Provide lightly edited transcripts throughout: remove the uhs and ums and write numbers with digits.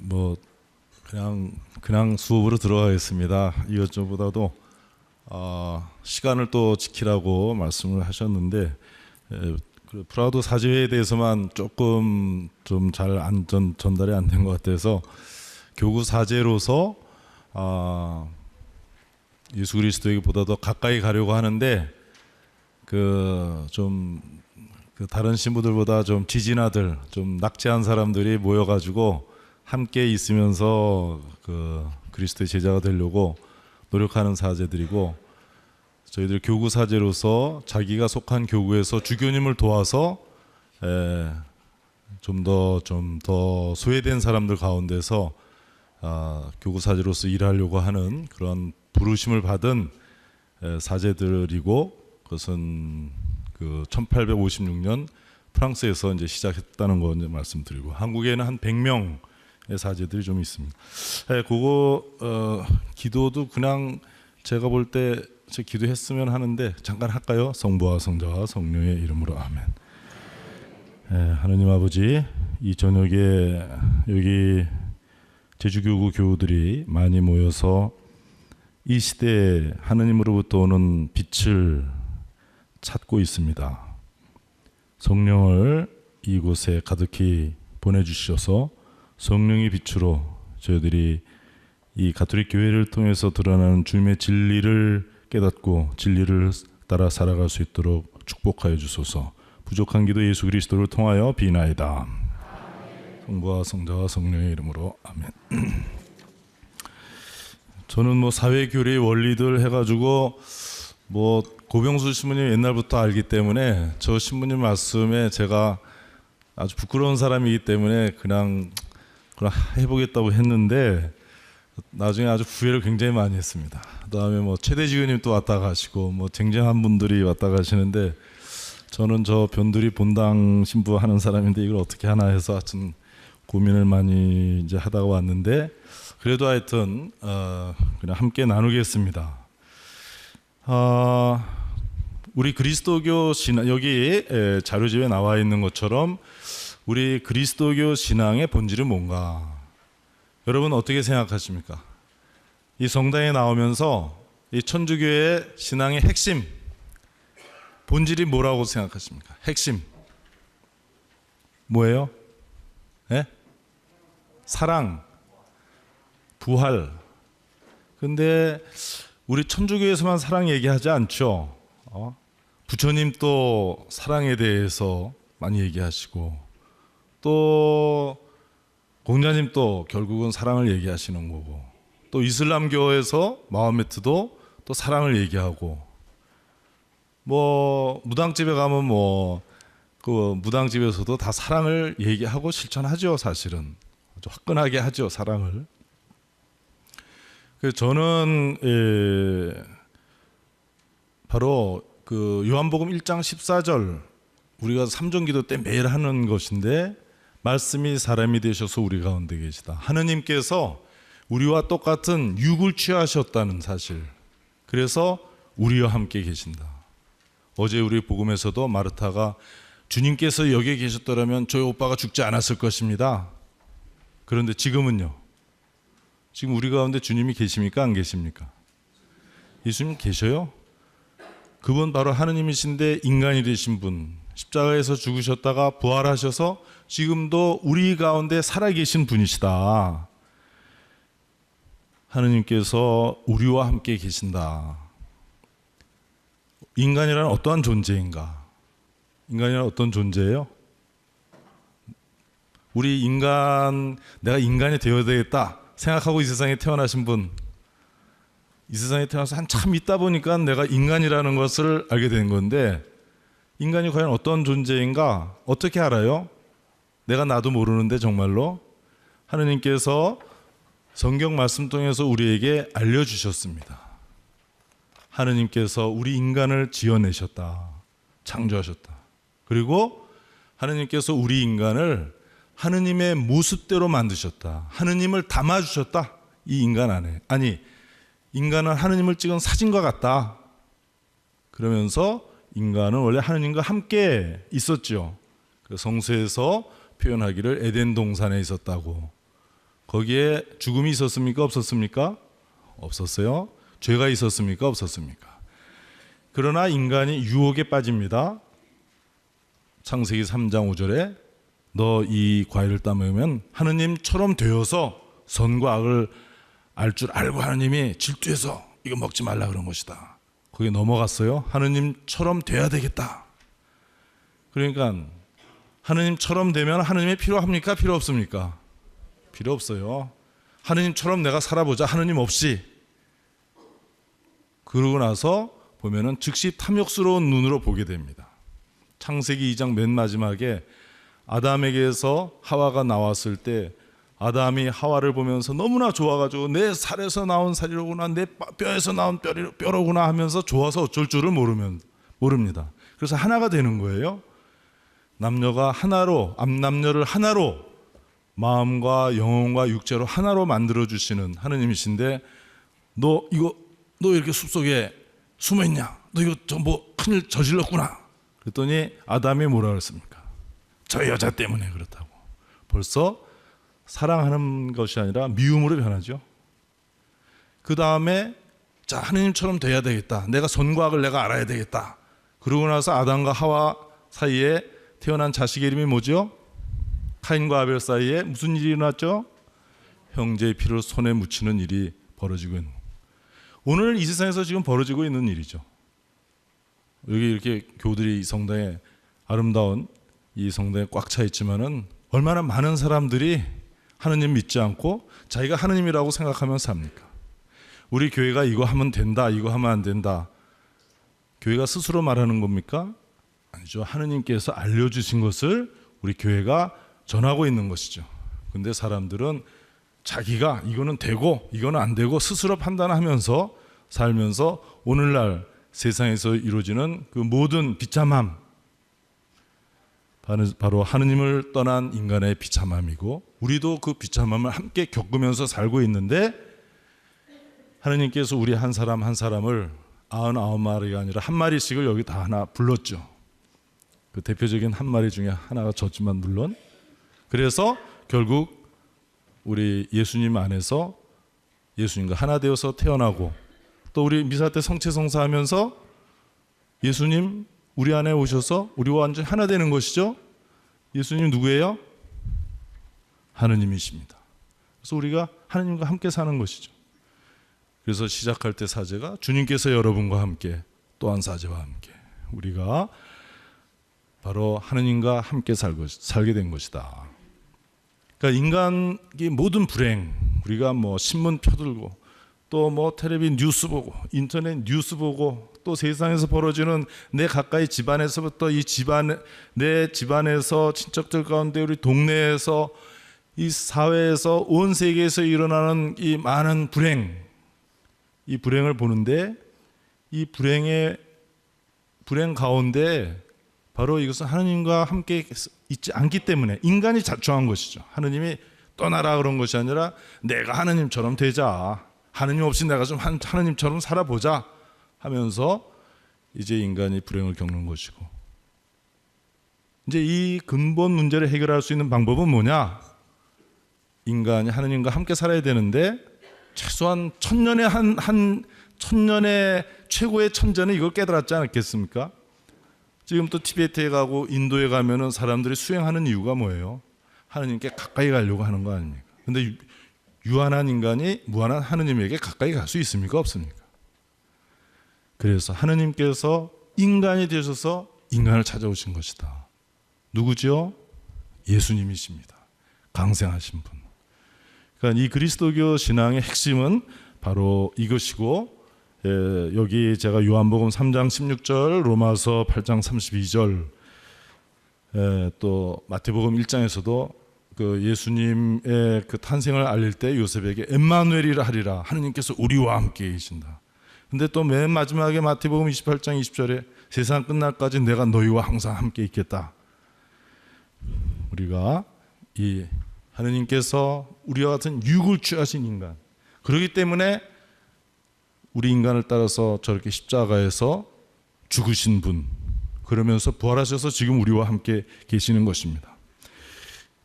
뭐 그냥 수업으로 들어가겠습니다. 이것저것보다도 시간을 또 지키라고 말씀을 하셨는데 그 프라우드 사제회에 대해서만 조금 좀 잘 전달이 안 된 것 같아서 교구 사제로서 예수 그리스도에게 보다 더 가까이 가려고 하는데 그 다른 신부들보다 좀 지진아들, 좀 낙제한 사람들이 모여가지고 함께 있으면서 그 그리스도의 제자가 되려고 노력하는 사제들이고, 저희들 교구 사제로서 자기가 속한 교구에서 주교님을 도와서 좀 더 소외된 사람들 가운데서 교구 사제로서 일하려고 하는 그런 부르심을 받은 사제들이고, 그것은 그 1856년 프랑스에서 이제 시작했다는 거 이제 말씀드리고, 한국에는 한 100명의 사제들이 좀 있습니다. 기도도 그냥 제가 볼 때 기도했으면 하는데 잠깐 할까요? 성부와 성자와 성령의 이름으로 아멘. 하느님 아버지, 이 저녁에 여기 제주교구 교우들이 많이 모여서 이 시대에 하느님으로부터 오는 빛을 찾고 있습니다. 성령을 이곳에 가득히 보내주셔서 성령의 빛으로 저희들이 이 가톨릭 교회를 통해서 드러나는 주님의 진리를 깨닫고 진리를 따라 살아갈 수 있도록 축복하여 주소서. 부족한 기도 예수 그리스도를 통하여 비나이다. 성부와 성자와 성령의 이름으로 아멘. 저는 사회교리의 원리들 해가지고 고병수 신부님 옛날부터 알기 때문에 저 신부님 말씀에 제가 아주 부끄러운 사람이기 때문에 그냥 해보겠다고 했는데 나중에 아주 후회를 굉장히 많이 했습니다. 그다음에 최대지교님 또 왔다 가시고 쟁쟁한 분들이 왔다 가시는데, 저는 저 변두리 본당 신부 하는 사람인데 이걸 어떻게 하나 해서 하여튼 고민을 많이 이제 하다가 왔는데, 그래도 하여튼 그냥 함께 나누겠습니다. 우리 그리스도교 신앙, 여기 자료집에 나와 있는 것처럼 우리 그리스도교 신앙의 본질이 뭔가, 여러분 어떻게 생각하십니까? 이 성당에 나오면서 이 천주교의 신앙의 핵심, 본질이 뭐라고 생각하십니까? 핵심 뭐예요? 사랑, 부활. 근데 우리 천주교에서만 사랑 얘기하지 않죠. 부처님 또 사랑에 대해서 많이 얘기하시고, 또 공자님 또 결국은 사랑을 얘기하시는 거고, 또 이슬람교에서 마호메트도 또 사랑을 얘기하고, 무당집에 가면 그 무당집에서도 다 사랑을 얘기하고 실천하죠. 사실은 아주 화끈하게 하죠, 사랑을. 그래서 저는 바로 그 요한복음 1장 14절, 우리가 삼정기도 때 매일 하는 것인데, 말씀이 사람이 되셔서 우리 가운데 계시다. 하느님께서 우리와 똑같은 육을 취하셨다는 사실, 그래서 우리와 함께 계신다. 어제 우리 복음에서도 마르타가 주님께서 여기에 계셨더라면 저희 오빠가 죽지 않았을 것입니다. 그런데 지금은요? 지금 우리 가운데 주님이 계십니까? 안 계십니까? 예수님 계셔요? 그분 바로 하느님이신데 인간이 되신 분, 십자가에서 죽으셨다가 부활하셔서 지금도 우리 가운데 살아계신 분이시다. 하느님께서 우리와 함께 계신다. 인간이란 어떠한 존재인가? 인간이란 어떤 존재예요? 우리 내가 인간이 되어야 되겠다 생각하고 이 세상에 태어나신 분, 이 세상에 태어나서 한참 있다 보니까 내가 인간이라는 것을 알게 된 건데, 인간이 과연 어떤 존재인가 어떻게 알아요? 내가 나도 모르는데 정말로 하느님께서 성경 말씀 통해서 우리에게 알려주셨습니다. 하느님께서 우리 인간을 지어내셨다, 창조하셨다. 그리고 하느님께서 우리 인간을 하느님의 모습대로 만드셨다. 하느님을 담아주셨다, 이 인간 안에. 아니, 인간은 하느님을 찍은 사진과 같다. 그러면서 인간은 원래 하느님과 함께 있었죠. 성서에서 표현하기를 에덴 동산에 있었다고. 거기에 죽음이 있었습니까? 없었습니까? 없었어요. 죄가 있었습니까? 없었습니까? 그러나 인간이 유혹에 빠집니다. 창세기 3장 5절에 너 이 과일을 따먹으면 하느님처럼 되어서 선과 악을 알 줄 알고 하느님이 질투해서 이거 먹지 말라 그런 것이다. 거기에 넘어갔어요. 하느님처럼 돼야 되겠다. 그러니까 하느님처럼 되면 하느님이 필요합니까? 필요 없습니까? 필요 없어요. 하느님처럼 내가 살아보자. 하느님 없이. 그러고 나서 보면은 즉시 탐욕스러운 눈으로 보게 됩니다. 창세기 2장 맨 마지막에 아담에게서 하와가 나왔을 때 아담이 하와를 보면서 너무나 좋아가지고 내 살에서 나온 살이로구나, 내 뼈에서 나온 뼈로구나 하면서 좋아서 어쩔 줄을 모릅니다. 그래서 하나가 되는 거예요. 남녀가 하나로, 남녀를 하나로 마음과 영혼과 육체로 하나로 만들어주시는 하느님이신데 너 이렇게 숲속에 숨어있냐? 너 이거 뭐 큰일 저질렀구나. 그랬더니 아담이 뭐라 그랬습니까? 저 여자 때문에 그렇다고. 벌써 사랑하는 것이 아니라 미움으로 변하죠. 그 다음에 자, 하느님처럼 돼야 되겠다. 내가 선과 악을 내가 알아야 되겠다. 그러고 나서 아담과 하와 사이에 태어난 자식의 이름이 뭐죠? 카인과 아벨 사이에 무슨 일이 일어났죠? 형제의 피를 손에 묻히는 일이 벌어지고 있는, 오늘 이 세상에서 지금 벌어지고 있는 일이죠. 여기 이렇게 교들이 이 성당에, 아름다운 이 성당에 꽉 차 있지만은 얼마나 많은 사람들이 하느님 믿지 않고 자기가 하느님이라고 생각하면서 삽니까? 우리 교회가 이거 하면 된다, 이거 하면 안 된다. 교회가 스스로 말하는 겁니까? 아니죠. 하느님께서 알려주신 것을 우리 교회가 전하고 있는 것이죠. 근데 사람들은 자기가 이거는 되고 이거는 안 되고 스스로 판단하면서 살면서 오늘날 세상에서 이루어지는 그 모든 비참함, 바로 하느님을 떠난 인간의 비참함이고, 우리도 그 비참함을 함께 겪으면서 살고 있는데, 하느님께서 우리 한 사람 한 사람을 99마리가 아니라 한 마리씩을 여기 다 하나 불렀죠. 그 대표적인 한 마리 중에 하나가 졌지만 물론. 그래서 결국 우리 예수님 안에서 예수님과 하나 되어서 태어나고, 또 우리 미사 때 성체성사하면서 예수님 우리 안에 오셔서 우리와 완전히 하나 되는 것이죠. 예수님 누구예요? 하느님이십니다. 그래서 우리가 하느님과 함께 사는 것이죠. 그래서 시작할 때 사제가 주님께서 여러분과 함께, 또한 사제와 함께 우리가 바로 하느님과 함께 살게 된 것이다. 그러니까 인간의 모든 불행, 우리가 뭐 신문 펴들고 또 뭐 텔레비 뉴스 보고 인터넷 뉴스 보고 또 세상에서 벌어지는 내 가까이 집안에서부터 내 집안에서 친척들 가운데 우리 동네에서 이 사회에서 온 세계에서 일어나는 이 많은 불행, 이 불행을 보는데 이 불행 가운데 바로 이것은 하느님과 함께 있지 않기 때문에 인간이 자초한 것이죠. 하느님이 떠나라 그런 것이 아니라 내가 하느님처럼 되자, 하느님 없이 내가 좀 하느님처럼 살아보자 하면서 이제 인간이 불행을 겪는 것이고, 이제 이 근본 문제를 해결할 수 있는 방법은 뭐냐? 인간이 하느님과 함께 살아야 되는데 최소한 천년의 최고의 천재는 이걸 깨달았지 않겠습니까? 지금 또 티베트에 가고 인도에 가면은 사람들이 수행하는 이유가 뭐예요? 하느님께 가까이 가려고 하는 거 아닙니까? 근데 유한한 인간이 무한한 하느님에게 가까이 갈 수 있습니까? 없습니까? 그래서 하느님께서 인간이 되셔서 인간을 찾아오신 것이다. 누구죠? 예수님이십니다. 강생하신 분. 그러니까 이 그리스도교 신앙의 핵심은 바로 이것이고, 여기 제가 요한복음 3장 16절, 로마서 8장 32절, 또 마태복음 1장에서도 그 예수님의 그 탄생을 알릴 때 요셉에게 엠마누엘이라 하리라, 하느님께서 우리와 함께 계신다. 근데 또 맨 마지막에 마태복음 28장 20절에 세상 끝날까지 내가 너희와 항상 함께 있겠다. 우리가 이 하느님께서 우리와 같은 육을 취하신 인간, 그렇기 때문에 우리 인간을 따라서 저렇게 십자가에서 죽으신 분, 그러면서 부활하셔서 지금 우리와 함께 계시는 것입니다.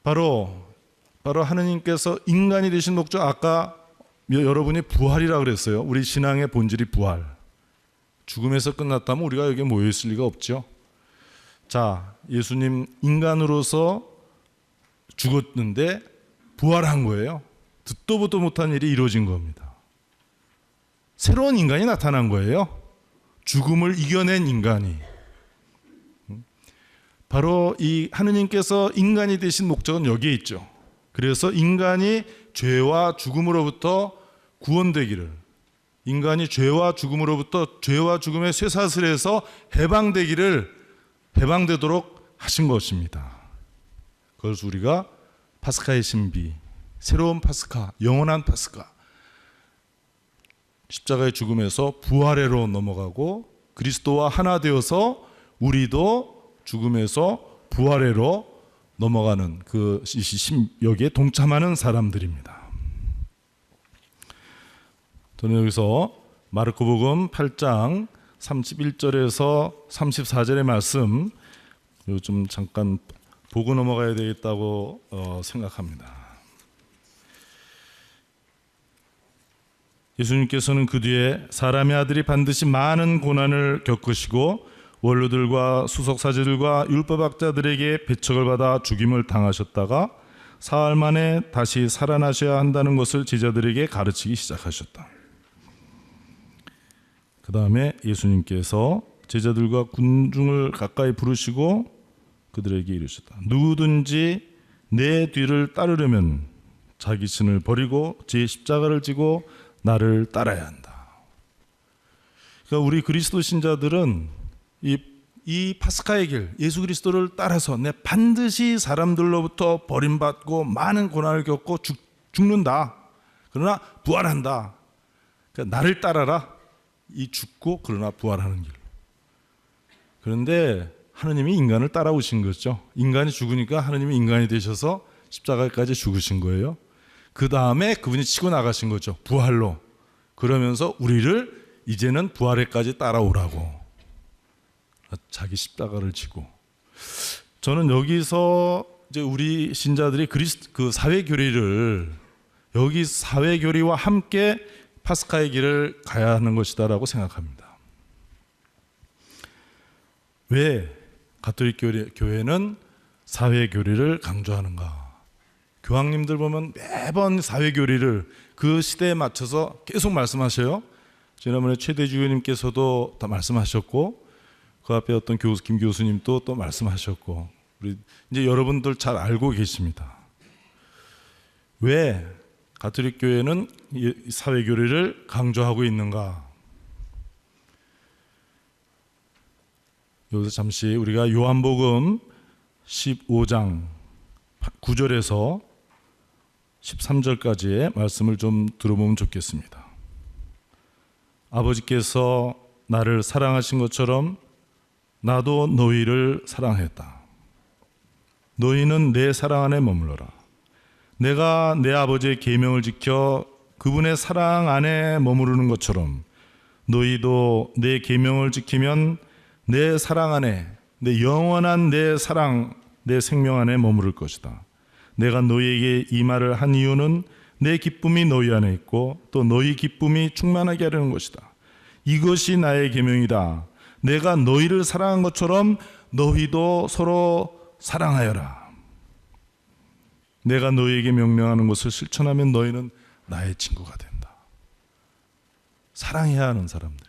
바로 바로 하느님께서 인간이 되신 목적, 아까 여러분이 부활이라고 그랬어요. 우리 신앙의 본질이 부활. 죽음에서 끝났다면 우리가 여기에 모여있을 리가 없죠. 자, 예수님 인간으로서 죽었는데 부활한 거예요. 듣도 보도 못한 일이 이루어진 겁니다. 새로운 인간이 나타난 거예요. 죽음을 이겨낸 인간이. 바로 이 하느님께서 인간이 되신 목적은 여기에 있죠. 그래서 인간이 죄와 죽음으로부터 구원되기를, 인간이 죄와 죽음으로부터, 죄와 죽음의 쇠사슬에서 해방되도록 하신 것입니다. 그래서 우리가 파스카의 신비, 새로운 파스카, 영원한 파스카, 십자가의 죽음에서 부활해로 넘어가고 그리스도와 하나 되어서 우리도 죽음에서 부활해로 넘어가는 그 여기에 동참하는 사람들입니다. 저는 여기서 마르코복음 8장 31절에서 34절의 말씀 좀 잠깐 보고 넘어가야 되겠다고 생각합니다. 예수님께서는 그 뒤에 사람의 아들이 반드시 많은 고난을 겪으시고 원로들과 수석사제들과 율법학자들에게 배척을 받아 죽임을 당하셨다가 사흘 만에 다시 살아나셔야 한다는 것을 제자들에게 가르치기 시작하셨다. 그 다음에 예수님께서 제자들과 군중을 가까이 부르시고 그들에게 이르셨다. 누구든지 내 뒤를 따르려면 자기 신을 버리고 제 십자가를 지고 나를 따라야 한다. 그러니까 우리 그리스도 신자들은 이 파스카의 길, 예수 그리스도를 따라서 내 반드시 사람들로부터 버림받고 많은 고난을 겪고 죽는다. 그러나 부활한다. 그러니까 나를 따라라. 이 죽고 그러나 부활하는 길. 그런데 하느님이 인간을 따라오신 거죠. 인간이 죽으니까 하느님이 인간이 되셔서 십자가까지 죽으신 거예요. 그 다음에 그분이 치고 나가신 거죠. 부활로. 그러면서 우리를 이제는 부활에까지 따라오라고. 자기 십자가를 지고. 저는 여기서 이제 우리 신자들이 그 사회 교리를, 여기 사회 교리와 함께 파스카의 길을 가야 하는 것이다라고 생각합니다. 왜 가톨릭 교회는 사회 교리를 강조하는가? 교황님들 보면 매번 사회 교리를 그 시대에 맞춰서 계속 말씀하셔요. 지난번에 최대주 교님께서도 다 말씀하셨고, 그 앞에 어떤 김 교수님도 또 말씀하셨고, 우리 이제 여러분들 잘 알고 계십니다. 왜 가톨릭 교회는 사회 교리를 강조하고 있는가? 여기서 잠시 우리가 요한복음 15장 9절에서 13절까지의 말씀을 좀 들어보면 좋겠습니다. 아버지께서 나를 사랑하신 것처럼 나도 너희를 사랑했다. 너희는 내 사랑 안에 머물러라. 내가 내 아버지의 계명을 지켜 그분의 사랑 안에 머무르는 것처럼 너희도 내 계명을 지키면 내 사랑 안에, 내 영원한 내 사랑, 내 생명 안에 머무를 것이다. 내가 너희에게 이 말을 한 이유는 내 기쁨이 너희 안에 있고 또 너희 기쁨이 충만하게 하려는 것이다. 이것이 나의 계명이다. 내가 너희를 사랑한 것처럼 너희도 서로 사랑하여라. 내가 너희에게 명령하는 것을 실천하면 너희는 나의 친구가 된다. 사랑해야 하는 사람들.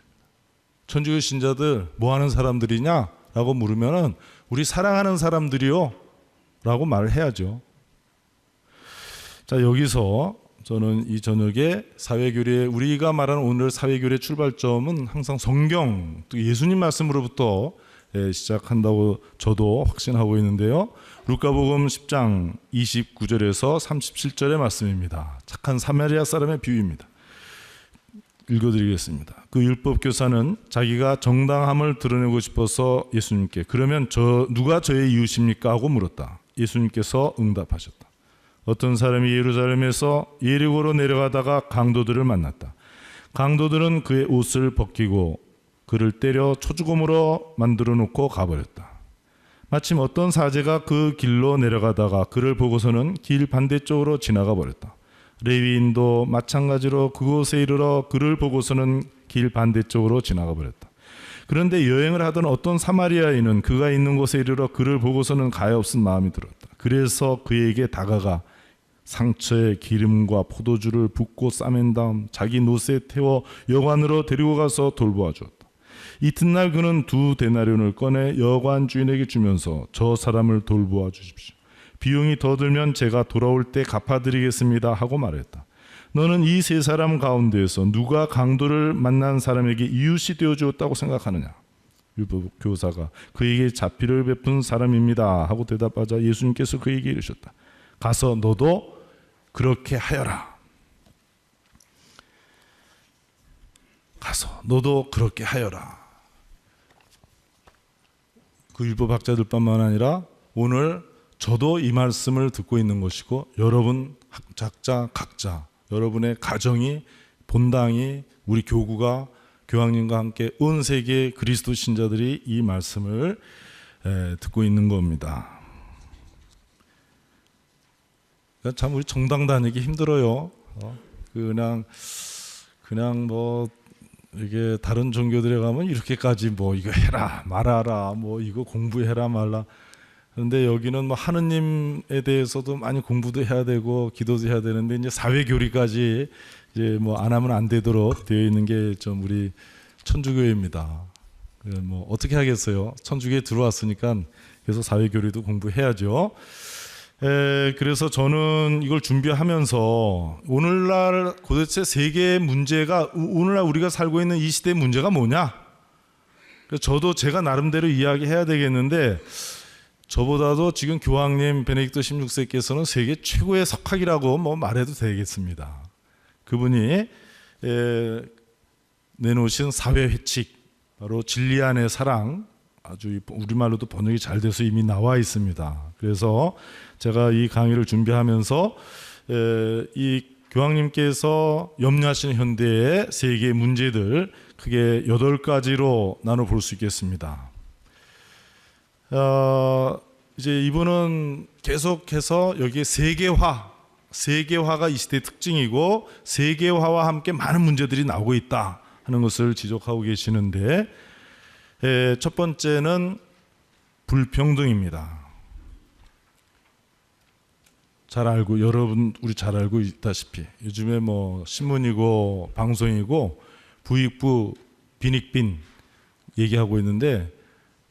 천주교 신자들 뭐 하는 사람들이냐? 라고 물으면 우리 사랑하는 사람들이요 라고 말을 해야죠. 자, 여기서 저는 이 저녁에 사회교리의, 우리가 말하는 오늘 사회교리의 출발점은 항상 성경, 또 예수님 말씀으로부터 시작한다고 저도 확신하고 있는데요. 루카복음 10장 29절에서 37절의 말씀입니다. 착한 사마리아 사람의 비유입니다. 읽어드리겠습니다. 그 율법교사는 자기가 정당함을 드러내고 싶어서 예수님께 그러면 누가 저의 이웃입니까? 하고 물었다. 예수님께서 응답하셨다. 어떤 사람이 예루살렘에서 예리고로 내려가다가 강도들을 만났다. 강도들은 그의 옷을 벗기고 그를 때려 초죽음으로 만들어 놓고 가버렸다. 마침 어떤 사제가 그 길로 내려가다가 그를 보고서는 길 반대쪽으로 지나가 버렸다. 레위인도 마찬가지로 그곳에 이르러 그를 보고서는 길 반대쪽으로 지나가 버렸다. 그런데 여행을 하던 어떤 사마리아인은 그가 있는 곳에 이르러 그를 보고서는 가엾은 마음이 들었다. 그래서 그에게 다가가 상처에 기름과 포도주를 붓고 싸맨 다음 자기 노새에 태워 여관으로 데리고 가서 돌보아 주었다. 이튿날 그는 2데나리온을 꺼내 여관 주인에게 주면서 저 사람을 돌보아 주십시오. 비용이 더 들면 제가 돌아올 때 갚아드리겠습니다 하고 말했다. 너는 이 세 사람 가운데에서 누가 강도를 만난 사람에게 이웃이 되어주었다고 생각하느냐? 율법교사가 그에게 자비를 베푼 사람입니다 하고 대답하자 예수님께서 그에게 이르셨다. 가서 너도 그렇게 하여라. 가서 너도 그렇게 하여라. 그 율법학자들뿐만 아니라 오늘 저도 이 말씀을 듣고 있는 것이고 여러분 학자 각자 여러분의 가정이 본당이 우리 교구가 교황님과 함께 온 세계 그리스도 신자들이 이 말씀을 듣고 있는 겁니다. 참 우리 정당 다니기 힘들어요. 그냥 뭐 이게 다른 종교들에 가면 이렇게까지 뭐 이거 해라 말아라 뭐 이거 공부해라 말라. 그런데 여기는 뭐 하느님에 대해서도 많이 공부도 해야 되고 기도도 해야 되는데 이제 사회 교리까지 이제 뭐 안 하면 안 되도록 되어 있는 게 좀 우리 천주교회입니다. 뭐 어떻게 하겠어요? 천주교에 들어왔으니까 계속 사회 교리도 공부해야죠. 그래서 저는 이걸 준비하면서 오늘날 도대체 세계의 문제가 오늘날 우리가 살고 있는 이 시대의 문제가 뭐냐? 저도 제가 나름대로 이야기해야 되겠는데 저보다도 지금 교황님 베네딕토 16세께서는 세계 최고의 석학이라고 뭐 말해도 되겠습니다. 그분이 내놓으신 사회 회칙 바로 진리 안의 사랑 아주 우리말로도 번역이 잘 돼서 이미 나와 있습니다. 그래서 제가 이 강의를 준비하면서 이 교황님께서 염려하시는 현대의 세계의 문제들 크게 8가지로 나눠볼 수 있겠습니다. 이제 이분은 계속해서 여기에 세계화가 이 시대의 특징이고 세계화와 함께 많은 문제들이 나오고 있다 하는 것을 지적하고 계시는데 첫 번째는 불평등입니다. 잘 알고 여러분 우리 잘 알고 있다시피 요즘에 뭐 신문이고 방송이고 부익부 빈익빈 얘기하고 있는데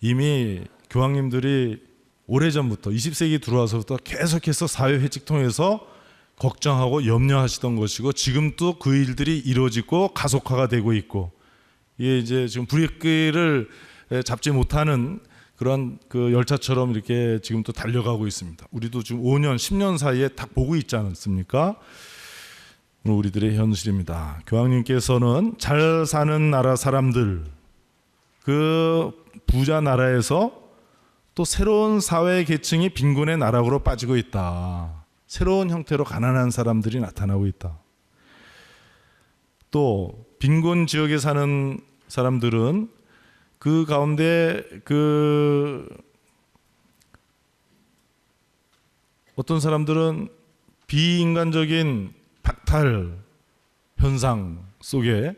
이미 교황님들이 오래전부터 20세기 들어와서부터 계속해서 사회 회칙 통해서 걱정하고 염려하시던 것이고 지금 또 그 일들이 이루어지고 가속화가 되고 있고 이게 이제 지금 브레이크를 잡지 못하는 그런 그 열차처럼 이렇게 지금 또 달려가고 있습니다. 우리도 지금 5년, 10년 사이에 딱 보고 있지 않습니까? 우리들의 현실입니다. 교황님께서는 잘 사는 나라 사람들, 그 부자 나라에서 또 새로운 사회 계층이 빈곤의 나락으로 빠지고 있다. 새로운 형태로 가난한 사람들이 나타나고 있다. 또 빈곤 지역에 사는 사람들은 그 가운데 어떤 사람들은 비인간적인 박탈 현상 속에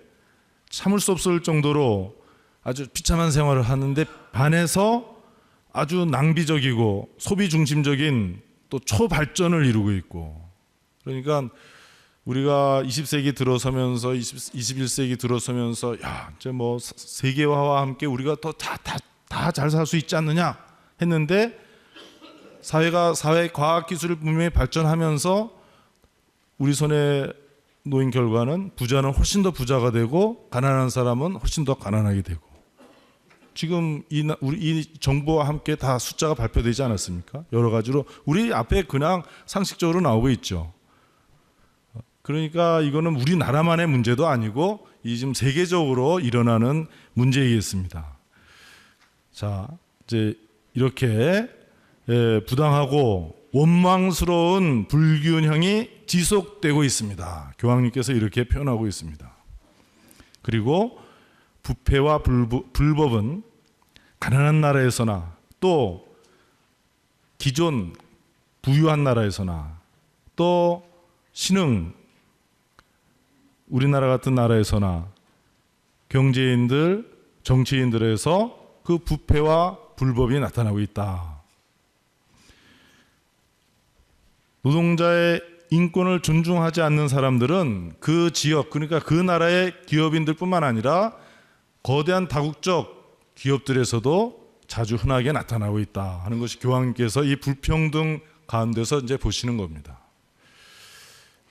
참을 수 없을 정도로 아주 비참한 생활을 하는데 반해서 아주 낭비적이고 소비 중심적인 또 초발전을 이루고 있고 그러니까 우리가 20세기 들어서면서 21세기 들어서면서 야 이제 뭐 세계화와 함께 우리가 더 다 잘 살 수 있지 않느냐 했는데 사회 과학 기술이 분명히 발전하면서 우리 손에 놓인 결과는 부자는 훨씬 더 부자가 되고 가난한 사람은 훨씬 더 가난하게 되고 지금 이 정부와 함께 다 숫자가 발표되지 않았습니까? 여러 가지로 우리 앞에 그냥 상식적으로 나오고 있죠. 그러니까 이거는 우리나라만의 문제도 아니고 이 지금 세계적으로 일어나는 문제이겠습니다. 자, 이제 이렇게 부당하고 원망스러운 불균형이 지속되고 있습니다. 교황님께서 이렇게 표현하고 있습니다. 그리고 부패와 불법은 가난한 나라에서나 또 기존 부유한 나라에서나 또 신흥 우리나라 같은 나라에서나 경제인들, 정치인들에서 그 부패와 불법이 나타나고 있다. 노동자의 인권을 존중하지 않는 사람들은 그 지역, 그러니까 그 나라의 기업인들뿐만 아니라 거대한 다국적 기업들에서도 자주 흔하게 나타나고 있다 하는 것이 교황님께서 이 불평등 가운데서 이제 보시는 겁니다.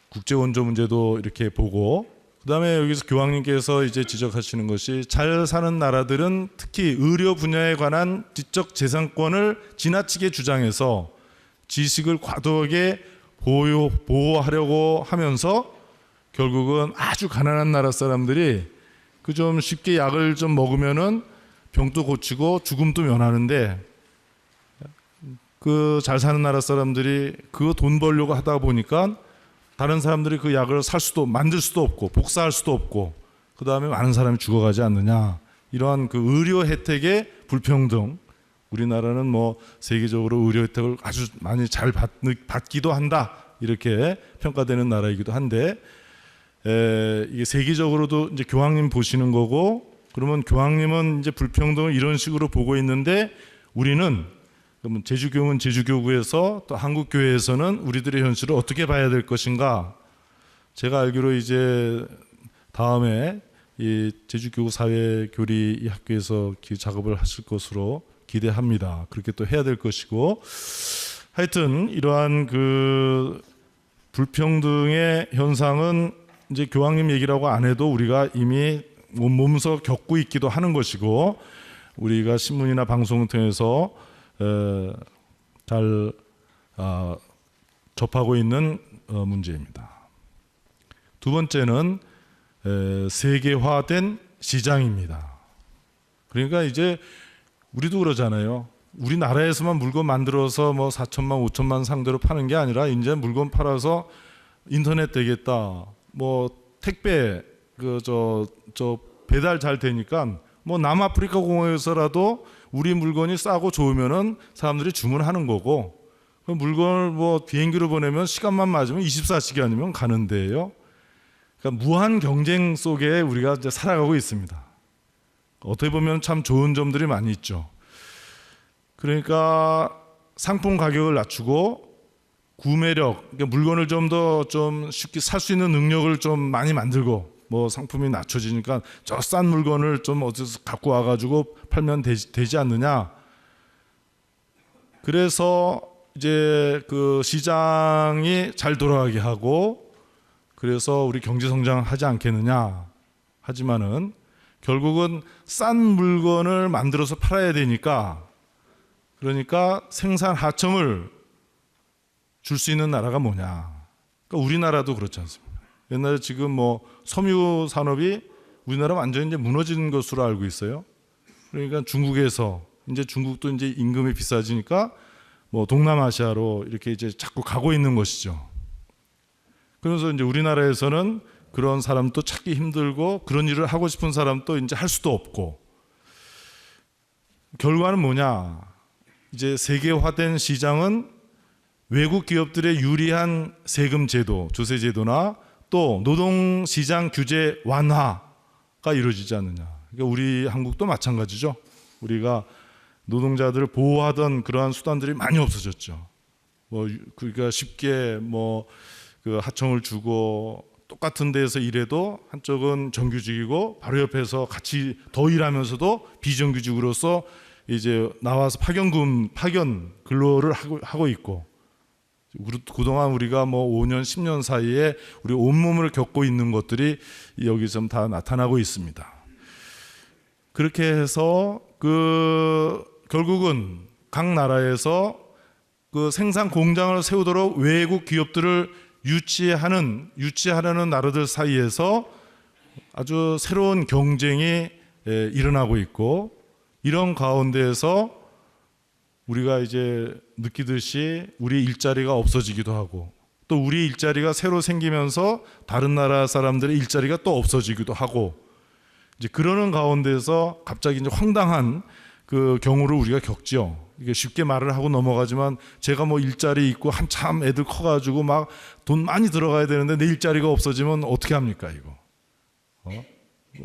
국제 원조 문제도 이렇게 보고, 그다음에 여기서 교황님께서 이제 지적하시는 것이 잘 사는 나라들은 특히 의료 분야에 관한 지적 재산권을 지나치게 주장해서 지식을 과도하게 보호하려고 하면서 결국은 아주 가난한 나라 사람들이 그 좀 쉽게 약을 좀 먹으면은 병도 고치고 죽음도 면하는데, 그 잘 사는 나라 사람들이 그 돈 벌려고 하다 보니까 다른 사람들이 그 약을 만들 수도 없고 복사할 수도 없고, 그 다음에 많은 사람이 죽어가지 않느냐. 이러한 그 의료 혜택의 불평등, 우리나라는 뭐 세계적으로 의료 혜택을 아주 많이 잘 받기도 한다 이렇게 평가되는 나라이기도 한데, 이게 세계적으로도 이제 교황님 보시는 거고, 그러면 교황님은 이제 불평등을 이런 식으로 보고 있는데, 우리는 그러면 제주교회는 제주교구에서 또 한국교회에서는 우리들의 현실을 어떻게 봐야 될 것인가? 제가 알기로 이제 다음에 이 제주교구 사회교리 이 학교에서 작업을 하실 것으로 기대합니다. 그렇게 또 해야 될 것이고, 하여튼 이러한 그 불평등의 현상은 이제 교황님 얘기라고 안 해도 우리가 이미 몸소 겪고 있기도 하는 것이고, 우리가 신문이나 방송을 통해서 잘 접하고 있는 문제입니다. 두 번째는 세계화된 시장입니다. 그러니까 이제 우리도 그러잖아요. 우리나라에서만 물건 만들어서 뭐 4천만, 5천만 상대로 파는 게 아니라 이제 물건 팔아서 인터넷 되겠다. 뭐 택배 저 배달 잘 되니까 뭐 남아프리카 공항에서라도 우리 물건이 싸고 좋으면은 사람들이 주문하는 거고, 그 물건을 뭐 비행기로 보내면 시간만 맞으면 24시간이면 가는데요. 그러니까 무한 경쟁 속에 우리가 이제 살아가고 있습니다. 어떻게 보면 참 좋은 점들이 많이 있죠. 그러니까 상품 가격을 낮추고 구매력, 그러니까 물건을 좀 더 좀 쉽게 살 수 있는 능력을 좀 많이 만들고, 뭐 상품이 낮춰지니까 저 싼 물건을 좀 어디서 갖고 와가지고 팔면 되지 않느냐. 그래서 이제 그 시장이 잘 돌아가게 하고, 그래서 우리 경제 성장하지 않겠느냐. 하지만은 결국은 싼 물건을 만들어서 팔아야 되니까, 그러니까 생산 하청을 줄 수 있는 나라가 뭐냐. 그러니까 우리나라도 그렇지 않습니까? 옛날에 지금 뭐 섬유 산업이 우리나라 완전히 이제 무너지는 것으로 알고 있어요. 그러니까 중국에서 이제 중국도 이제 임금이 비싸지니까 뭐 동남아시아로 이렇게 이제 자꾸 가고 있는 것이죠. 그래서 이제 우리나라에서는 그런 사람도 찾기 힘들고, 그런 일을 하고 싶은 사람도 이제 할 수도 없고, 결과는 뭐냐? 이제 세계화된 시장은 외국 기업들의 유리한 세금 제도, 조세 제도나 또 노동 시장 규제 완화가 이루어지지 않느냐. 그러니까 우리 한국도 마찬가지죠. 우리가 노동자들을 보호하던 그러한 수단들이 많이 없어졌죠. 뭐 그러니까 쉽게 뭐 그 하청을 주고, 똑같은 데에서 일해도 한쪽은 정규직이고 바로 옆에서 같이 더 일하면서도 비정규직으로서 이제 나와서 파견 근로를 하고 있고, 그동안 우리가 뭐 5년, 10년 사이에 우리 온몸을 겪고 있는 것들이 여기서 다 나타나고 있습니다. 그렇게 해서 그 결국은 각 나라에서 그 생산 공장을 세우도록 외국 기업들을 유치하려는 나라들 사이에서 아주 새로운 경쟁이 일어나고 있고, 이런 가운데에서 우리가 이제 느끼듯이 우리 일자리가 없어지기도 하고, 또 우리 일자리가 새로 생기면서 다른 나라 사람들의 일자리가 또 없어지기도 하고, 이제 그러는 가운데서 갑자기 이제 황당한 그 경우를 우리가 겪죠. 이게 쉽게 말을 하고 넘어가지만 제가 뭐 일자리 있고 한참 애들 커가지고 막 돈 많이 들어가야 되는데 내 일자리가 없어지면 어떻게 합니까 이거?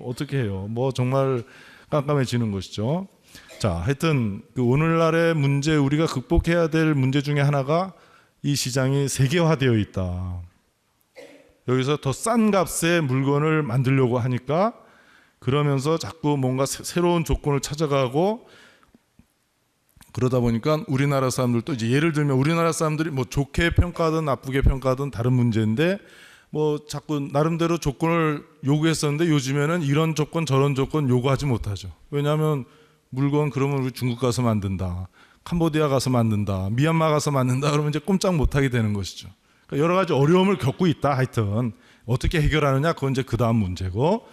어떻게 해요? 뭐 정말 깜깜해지는 것이죠. 자, 하여튼 그 오늘날의 문제, 우리가 극복해야 될 문제 중에 하나가 이 시장이 세계화되어 있다. 여기서 더 싼 값의 물건을 만들려고 하니까 그러면서 자꾸 뭔가 새로운 조건을 찾아가고 그러다 보니까 우리나라 사람들도 이제 예를 들면 우리나라 사람들이 뭐 좋게 평가하든 나쁘게 평가하든 다른 문제인데 뭐 자꾸 나름대로 조건을 요구했었는데 요즘에는 이런 조건 저런 조건 요구하지 못하죠. 왜냐하면 물건 그러면 우리 중국 가서 만든다, 캄보디아 가서 만든다, 미얀마 가서 만든다 그러면 이제 꼼짝 못하게 되는 것이죠. 그러니까 여러 가지 어려움을 겪고 있다. 하여튼 어떻게 해결하느냐 그건 이제 그 다음 문제고.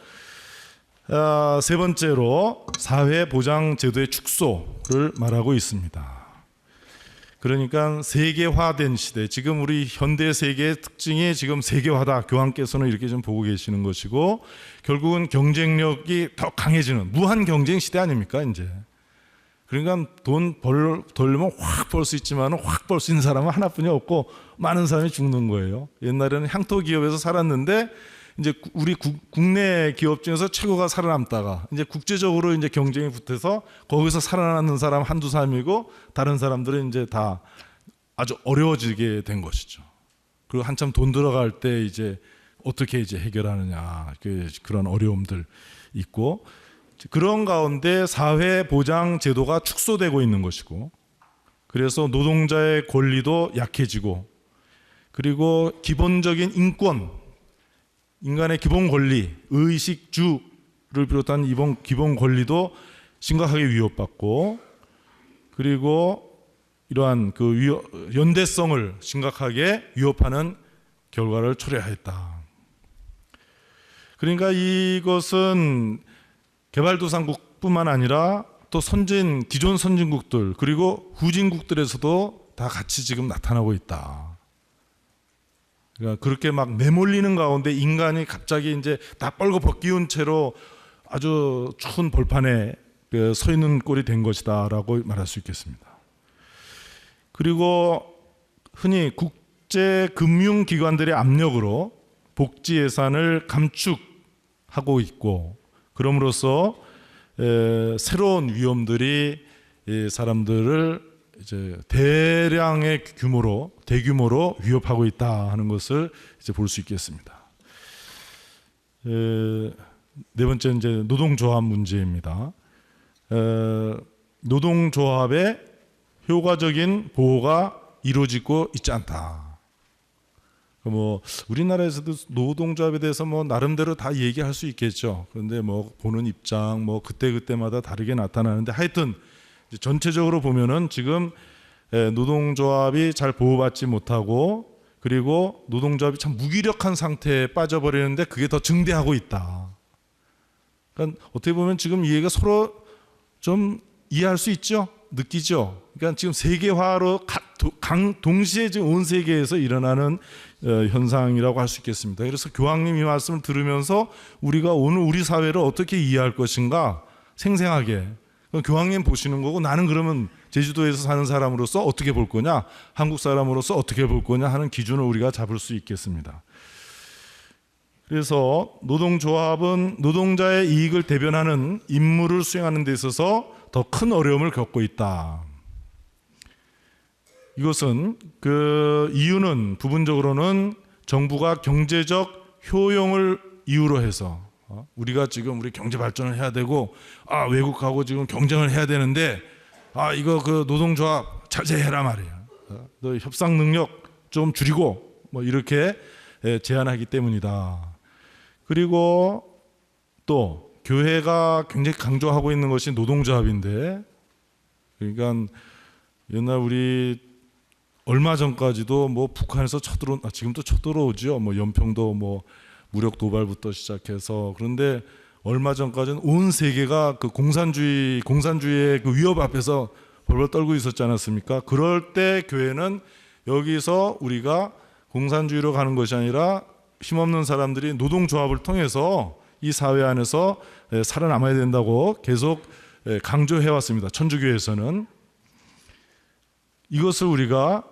세 번째로 사회보장제도의 축소를 말하고 있습니다. 그러니까 세계화된 시대, 지금 우리 현대 세계의 특징이 지금 세계화다. 교황께서는 이렇게 좀 보고 계시는 것이고 결국은 경쟁력이 더 강해지는 무한 경쟁 시대 아닙니까 이제. 그러니까 돈 벌려면 확 벌 수 있지만 확 벌 수 있는 사람은 하나뿐이 없고 많은 사람이 죽는 거예요. 옛날에는 향토 기업에서 살았는데 이제 우리 국내 기업 중에서 최고가 살아남다가 이제 국제적으로 이제 경쟁이 붙어서 거기서 살아남는 사람 한두 사람이고 다른 사람들은 이제 다 아주 어려워지게 된 것이죠. 그리고 한참 돈 들어갈 때 이제 어떻게 이제 해결하느냐 그런 어려움들 있고 그런 가운데 사회 보장 제도가 축소되고 있는 것이고 그래서 노동자의 권리도 약해지고 그리고 기본적인 인간의 기본 권리, 의식주를 비롯한 이번 기본 권리도 심각하게 위협받고 그리고 이러한 그 연대성을 심각하게 위협하는 결과를 초래하였다. 그러니까 이것은 개발도상국뿐만 아니라 또 기존 선진국들 그리고 후진국들에서도 다 같이 지금 나타나고 있다. 그러니까 그렇게 막 내몰리는 가운데 인간이 갑자기 이제 다 뻘거 벗기운 채로 아주 추운 벌판에 서 있는 꼴이 된 것이다라고 말할 수 있겠습니다. 그리고 흔히 국제 금융기관들의 압력으로 복지 예산을 감축하고 있고 그럼으로써 새로운 위험들이 사람들을 이제 대규모로 위협하고 있다 하는 것을 이제 볼 수 있겠습니다. 네 번째 이제 노동조합 문제입니다. 노동조합의 효과적인 보호가 이루어지고 있지 않다. 뭐 우리나라에서도 노동조합에 대해서 뭐 나름대로 다 얘기할 수 있겠죠. 그런데 뭐 보는 입장 뭐 그때마다 다르게 나타나는데 하여튼 전체적으로 보면은 지금 노동조합이 잘 보호받지 못하고 그리고 노동조합이 참 무기력한 상태에 빠져버리는데 그게 더 증대하고 있다. 그러니까 어떻게 보면 지금 이 얘기가 서로 좀 이해할 수 있죠? 느끼죠? 그러니까 지금 세계화로 동시에 지금 온 세계에서 일어나는 현상이라고 할 수 있겠습니다. 그래서 교황님 이 말씀을 들으면서 우리가 오늘 우리 사회를 어떻게 이해할 것인가 생생하게 교황님 보시는 거고 나는 그러면 제주도에서 사는 사람으로서 어떻게 볼 거냐 한국 사람으로서 어떻게 볼 거냐 하는 기준을 우리가 잡을 수 있겠습니다. 그래서 노동조합은 노동자의 이익을 대변하는 임무를 수행하는 데 있어서 더 큰 어려움을 겪고 있다. 이것은 그 이유는 부분적으로는 정부가 경제적 효용을 이유로 해서 우리가 지금 우리 경제 발전을 해야 되고 외국하고 지금 경쟁을 해야 되는데 이거 그 노동조합 자제해라 말이야. 너 협상 능력 좀 줄이고 뭐 이렇게 제안하기 때문이다. 그리고 또 교회가 굉장히 강조하고 있는 것이 노동조합인데 그러니까 옛날 우리 얼마 전까지도 뭐 북한에서 지금도 쳐들어오죠. 뭐 연평도 뭐 무력 도발부터 시작해서 그런데 얼마 전까지는 온 세계가 그 공산주의의 그 위협 앞에서 벌벌 떨고 있었지 않았습니까? 그럴 때 교회는 여기서 우리가 공산주의로 가는 것이 아니라 힘없는 사람들이 노동조합을 통해서 이 사회 안에서 살아남아야 된다고 계속 강조해 왔습니다. 천주교에서는. 이것을 우리가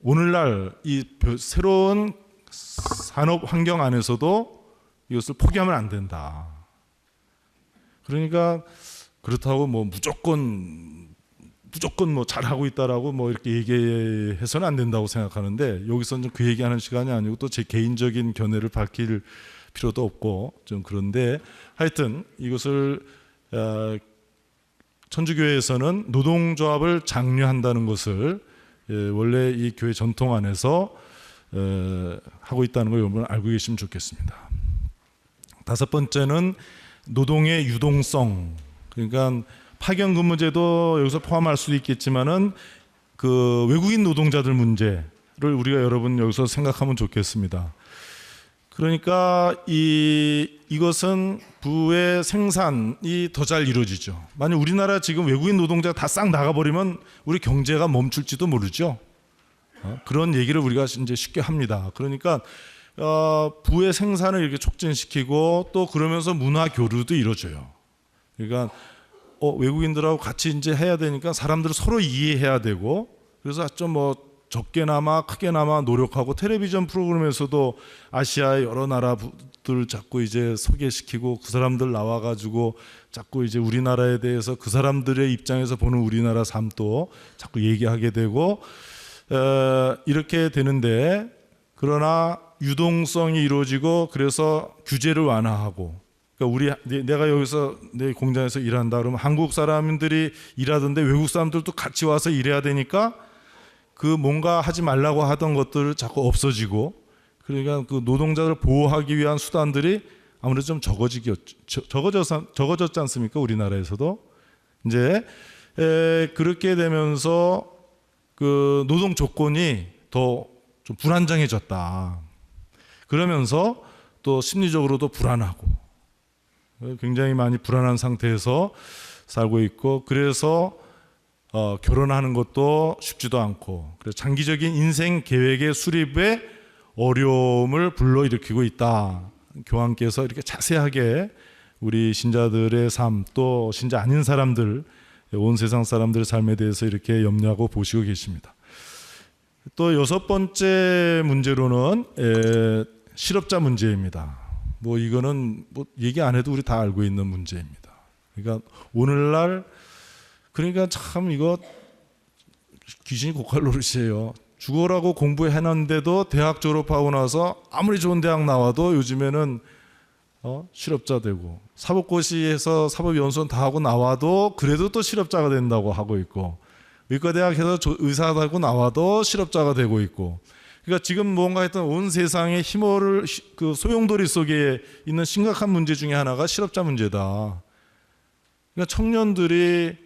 오늘날 이 새로운 산업 환경 안에서도 이것을 포기하면 안 된다. 그러니까 그렇다고 뭐 무조건 뭐 잘하고 있다라고 뭐 이렇게 얘기해서는 안 된다고 생각하는데, 여기서는 그 얘기하는 시간이 아니고 또 제 개인적인 견해를 밝힐 필요도 없고 좀 그런데, 하여튼 이것을 천주교회에서는 노동조합을 장려한다는 것을 원래 이 교회 전통 안에서 하고 있다는 걸 여러분 알고 계시면 좋겠습니다. 다섯 번째는 노동의 유동성. 그러니까 파견 근무제도 여기서 포함할 수도 있겠지만은 그 외국인 노동자들 문제를 우리가 여러분 여기서 생각하면 좋겠습니다. 그러니까 이것은 부의 생산이 더 잘 이루어지죠. 만약 우리나라 지금 외국인 노동자가 다 싹 나가버리면 우리 경제가 멈출지도 모르죠. 그런 얘기를 우리가 이제 쉽게 합니다. 그러니까 부의 생산을 이렇게 촉진시키고 또 그러면서 문화 교류도 이루어져요. 그러니까 외국인들하고 같이 이제 해야 되니까 사람들을 서로 이해해야 되고, 그래서 좀 뭐 적게나마 크게나마 노력하고, 텔레비전 프로그램에서도 아시아의 여러 나라들 자꾸 이제 소개시키고 그 사람들 나와가지고 자꾸 이제 우리나라에 대해서 그 사람들의 입장에서 보는 우리나라 삶도 자꾸 얘기하게 되고 이렇게 되는데, 그러나 유동성이 이루어지고 그래서 규제를 완화하고, 그러니까 내가 여기서 내 공장에서 일한다 그러면 한국 사람들이 일하던데 외국 사람들도 같이 와서 일해야 되니까 그 뭔가 하지 말라고 하던 것들을 자꾸 없어지고, 그러니까 그 노동자들을 보호하기 위한 수단들이 아무래도 좀 적어졌지 않습니까? 우리나라에서도 이제 그렇게 되면서 그 노동 조건이 더 좀 불안정해졌다. 그러면서 또 심리적으로도 불안하고 굉장히 많이 불안한 상태에서 살고 있고, 그래서 결혼하는 것도 쉽지도 않고, 그래서 장기적인 인생 계획의 수립에 어려움을 불러일으키고 있다. 교황께서 이렇게 자세하게 우리 신자들의 삶, 또 신자 아닌 사람들, 온 세상 사람들의 삶에 대해서 이렇게 염려하고 보시고 계십니다. 또 여섯 번째 문제로는 실업자 문제입니다. 뭐 이거는 뭐 얘기 안 해도 우리 다 알고 있는 문제입니다. 그러니까 오늘날, 그러니까 참 이거 귀신이 고칼 노릇이에요. 죽어라고 공부해놨는데도 대학 졸업하고 나서 아무리 좋은 대학 나와도 요즘에는 실업자 되고, 사법고시에서 사법연수원 다 하고 나와도 그래도 또 실업자가 된다고 하고 있고, 의과대학에서 의사하고 나와도 실업자가 되고 있고, 그러니까 지금 뭔가 했던 온 세상의 힘을 그 소용돌이 속에 있는 심각한 문제 중에 하나가 실업자 문제다. 그러니까 청년들이,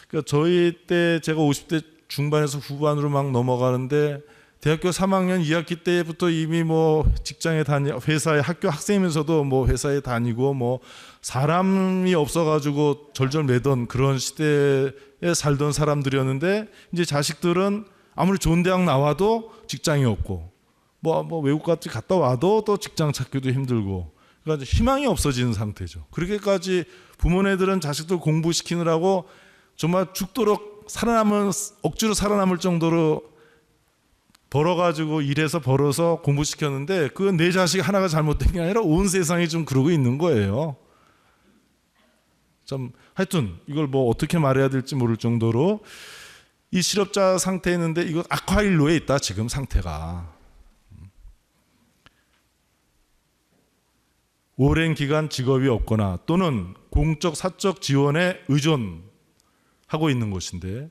그러니까 저희 때 제가 50대 중반에서 후반으로 막 넘어가는데 대학교 3학년 2학기 때부터 이미 뭐 직장에 회사에 학교 학생이면서도 뭐 회사에 다니고 뭐 사람이 없어가지고 절절매던 그런 시대에 살던 사람들이었는데, 이제 자식들은 아무리 좋은 대학 나와도 직장이 없고, 뭐 외국까지 갔다 와도 또 직장 찾기도 힘들고, 그러니까 희망이 없어지는 상태죠. 그렇게까지 부모네들은 자식들 공부시키느라고 정말 죽도록 억지로 살아남을 정도로 벌어가지고 일해서 벌어서 공부시켰는데, 그 내 자식 하나가 잘못된 게 아니라 온 세상이 좀 그러고 있는 거예요. 좀 하여튼 이걸 뭐 어떻게 말해야 될지 모를 정도로 이 실업자 상태에 있는데, 이거 악화일로에 있다 지금 상태가. 오랜 기간 직업이 없거나 또는 공적 사적 지원에 의존하고 있는 것인데,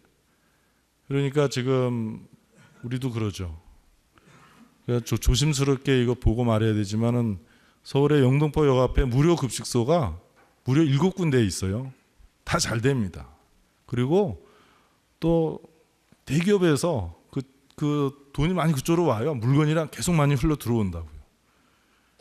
그러니까 지금 우리도 그러죠. 그러니까 조심스럽게 이거 보고 말해야 되지만은 서울의 영등포역 앞에 무료 급식소가 무려 7군데 있어요. 다 잘 됩니다. 그리고 또 대기업에서 그 돈이 많이 그쪽으로 와요. 물건이랑 계속 많이 흘러 들어온다고요.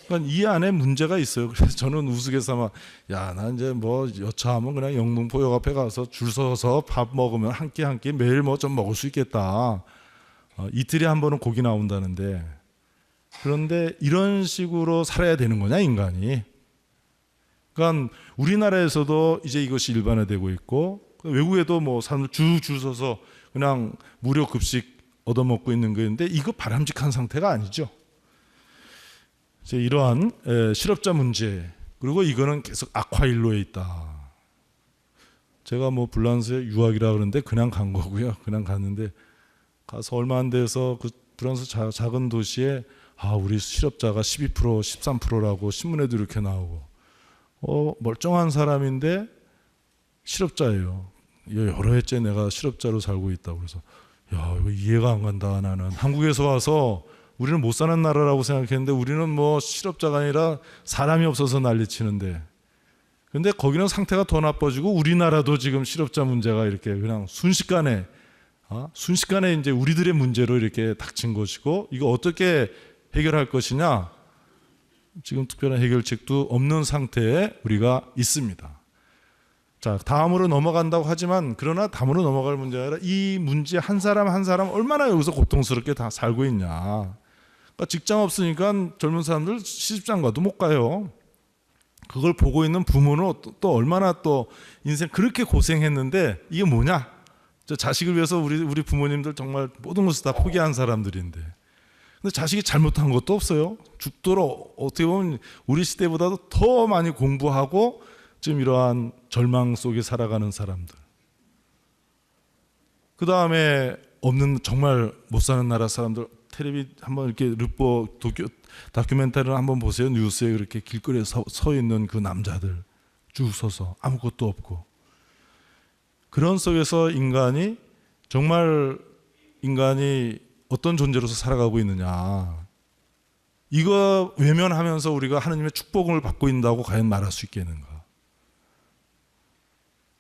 그러니까 이 안에 문제가 있어요. 그래서 저는 우스갯소리 나 이제 뭐 여차하면 그냥 영등포역 앞에 가서 줄 서서 밥 먹으면 한 끼 매일 뭐 좀 먹을 수 있겠다. 이틀에 한 번은 고기 나온다는데, 그런데 이런 식으로 살아야 되는 거냐 인간이? 그러니까 우리나라에서도 이제 이것이 일반화되고 있고, 외국에도 뭐 사람들 줄 서서 그냥 무료 급식 얻어먹고 있는 거였는데 이거 바람직한 상태가 아니죠. 이제 이러한 실업자 문제, 그리고 이거는 계속 악화일로에 있다. 제가 뭐 불란스에 유학이라 그러는데 그냥 간 거고요. 그냥 갔는데 가서 얼마 안 돼서 그 프랑스 작은 도시에 우리 실업자가 12% 13%라고 신문에도 이렇게 나오고 멀쩡한 사람인데 실업자예요. 여러 해째 내가 실업자로 살고 있다고. 그래서 야, 이거 이해가 안 간다. 나는 한국에서 와서 우리는 못 사는 나라라고 생각했는데 우리는 뭐 실업자가 아니라 사람이 없어서 난리치는데, 근데 거기는 상태가 더 나빠지고 우리나라도 지금 실업자 문제가 이렇게 그냥 순식간에 이제 우리들의 문제로 이렇게 닥친 것이고, 이거 어떻게 해결할 것이냐, 지금 특별한 해결책도 없는 상태에 우리가 있습니다. 자, 다음으로 넘어간다고 하지만, 그러나 다음으로 넘어갈 문제가 아니라 이 문제 한 사람 한 사람 얼마나 여기서 고통스럽게 다 살고 있냐. 그러니까 직장 없으니까 젊은 사람들 시집장가도 못 가요. 그걸 보고 있는 부모는 또 얼마나 또 인생 그렇게 고생했는데 이게 뭐냐? 저 자식을 위해서 우리 부모님들 정말 모든 것을 다 포기한 사람들인데, 근데 자식이 잘못한 것도 없어요. 죽도록 어떻게 보면 우리 시대보다도 더 많이 공부하고 지금 이러한 절망 속에 살아가는 사람들. 그 다음에 없는 정말 못 사는 나라 사람들, 텔레비 한번 이렇게 르포 다큐멘터리를 한번 보세요. 뉴스에 그렇게 길거리에 서 있는 그 남자들 쭉 서서 아무것도 없고, 그런 속에서 인간이 정말 어떤 존재로서 살아가고 있느냐, 이거 외면하면서 우리가 하느님의 축복을 받고 있다고 과연 말할 수 있겠는가?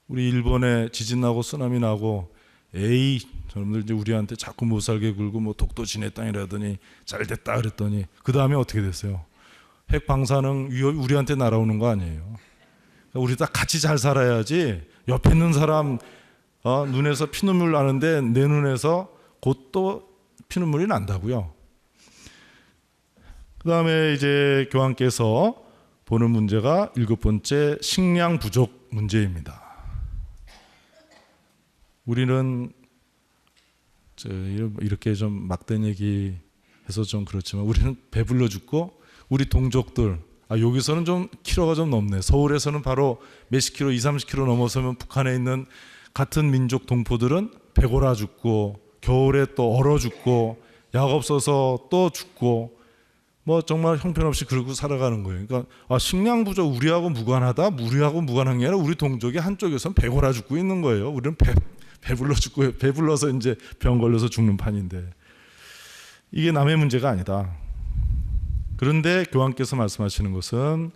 우리 일본에 지진 나고 쓰나미 나고 저놈들 이제 우리한테 자꾸 못 살게 굴고 뭐 독도 지네 땅이라더니 잘 됐다 그랬더니 그 다음에 어떻게 됐어요? 핵 방사능 위협이 우리한테 날아오는 거 아니에요? 그러니까 우리 다 같이 잘 살아야지 옆에 있는 사람 눈에서 피눈물 나는데 내 눈에서 곧 또 피눈물이 난다고요. 그 다음에 이제 교황께서 보는 문제가 7번째 식량 부족 문제입니다. 우리는 이렇게 좀 막된 얘기 해서 좀 그렇지만 우리는 배불러 죽고, 우리 동족들 여기서는 좀 키로가 좀 넘네. 서울에서는 바로 몇십 킬로 20-30킬로 넘어서면 북한에 있는 같은 민족 동포들은 배고라 죽고 겨울에 또 얼어 죽고 약 없어서 또 죽고 뭐 정말 형편없이 그러고 살아가는 거예요. 그러니까 식량 부족 우리하고 무관하다? 우리하고 무관한 게 아니라 우리 동족의 한쪽에서는 배고라 죽고 있는 거예요. 우리는 배불러 죽고 배불러서 이제 병 걸려서 죽는 판인데, 이게 남의 문제가 아니다. 그런데 교황께서 말씀하시는 것은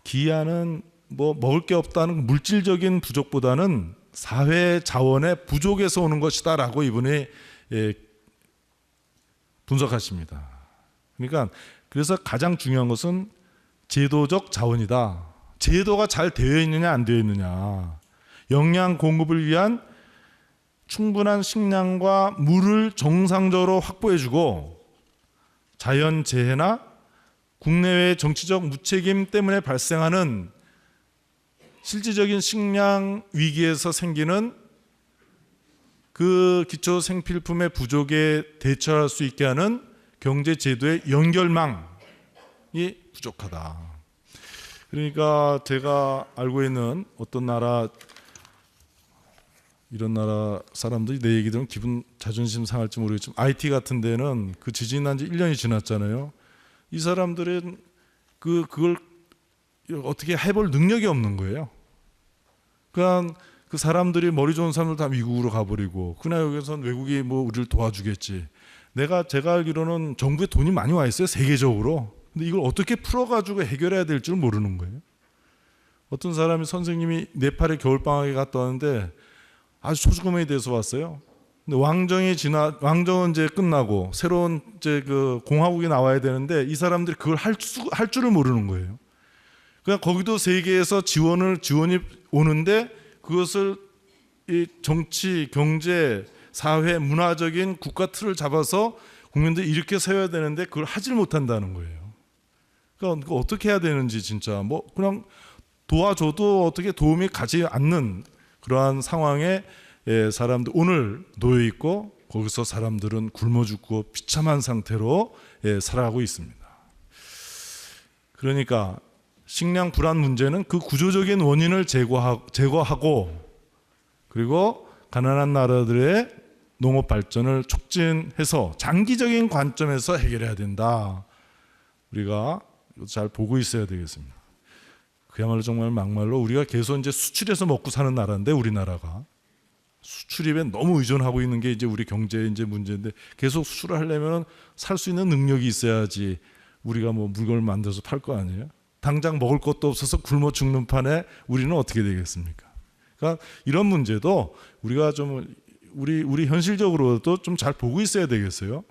기아는 뭐 먹을 게 없다는 물질적인 부족보다는 사회 자원의 부족에서 오는 것이다라고 이분이 분석하십니다. 그러니까 그래서 가장 중요한 것은 제도적 자원이다. 제도가 잘 되어 있느냐 안 되어 있느냐. 영양 공급을 위한 충분한 식량과 물을 정상적으로 확보해주고, 자연재해나 국내외 정치적 무책임 때문에 발생하는 실질적인 식량 위기에서 생기는 그 기초 생필품의 부족에 대처할 수 있게 하는 경제 제도의 연결망이 부족하다. 그러니까 제가 알고 있는 어떤 나라, 이런 나라 사람들이 내 얘기 들으면 기분 자존심 상할지 모르겠지만 IT 같은 데는 그 지진 난 지 1년이 지났잖아요. 이 사람들은 그걸 어떻게 해볼 능력이 없는 거예요. 그러니까 그 사람들이 머리 좋은 사람들 다 미국으로 가버리고, 그냥 여기서는 외국이 뭐 우리를 도와주겠지. 제가 알기로는 정부에 돈이 많이 와 있어요, 세계적으로. 근데 이걸 어떻게 풀어가지고 해결해야 될 줄 모르는 거예요. 어떤 사람이, 선생님이 네팔에 겨울방학에 갔다 왔는데 아주 소주거머니 돼서 왔어요. 근데 왕정은 이제 끝나고 새로운 이제 그 공화국이 나와야 되는데 이 사람들이 그걸 할 줄을 모르는 거예요. 그냥 거기도 세계에서 지원이 오는데 그것을 이 정치, 경제, 사회, 문화적인 국가 틀을 잡아서 국민들이 이렇게 세워야 되는데 그걸 하질 못한다는 거예요. 그러니까 어떻게 해야 되는지 진짜 그냥 도와줘도 어떻게 도움이 가지 않는 그러한 상황에 사람들 오늘 놓여 있고 거기서 사람들은 굶어 죽고 비참한 상태로 살아가고 있습니다. 그러니까 식량 불안 문제는 그 구조적인 원인을 제거하고 그리고 가난한 나라들의 농업 발전을 촉진해서 장기적인 관점에서 해결해야 된다. 우리가 잘 보고 있어야 되겠습니다. 그야말로 정말 막말로 우리가 계속 이제 수출해서 먹고 사는 나라인데 우리나라가 수출입에 너무 의존하고 있는 게 이제 우리 경제의 이제 문제인데 계속 수출을 하려면 살 수 있는 능력이 있어야지 우리가 뭐 물건을 만들어서 팔 거 아니에요? 당장 먹을 것도 없어서 굶어 죽는 판에 우리는 어떻게 되겠습니까? 그러니까 이런 문제도 우리가 좀 우리 현실적으로도 좀 잘 보고 있어야 되겠어요.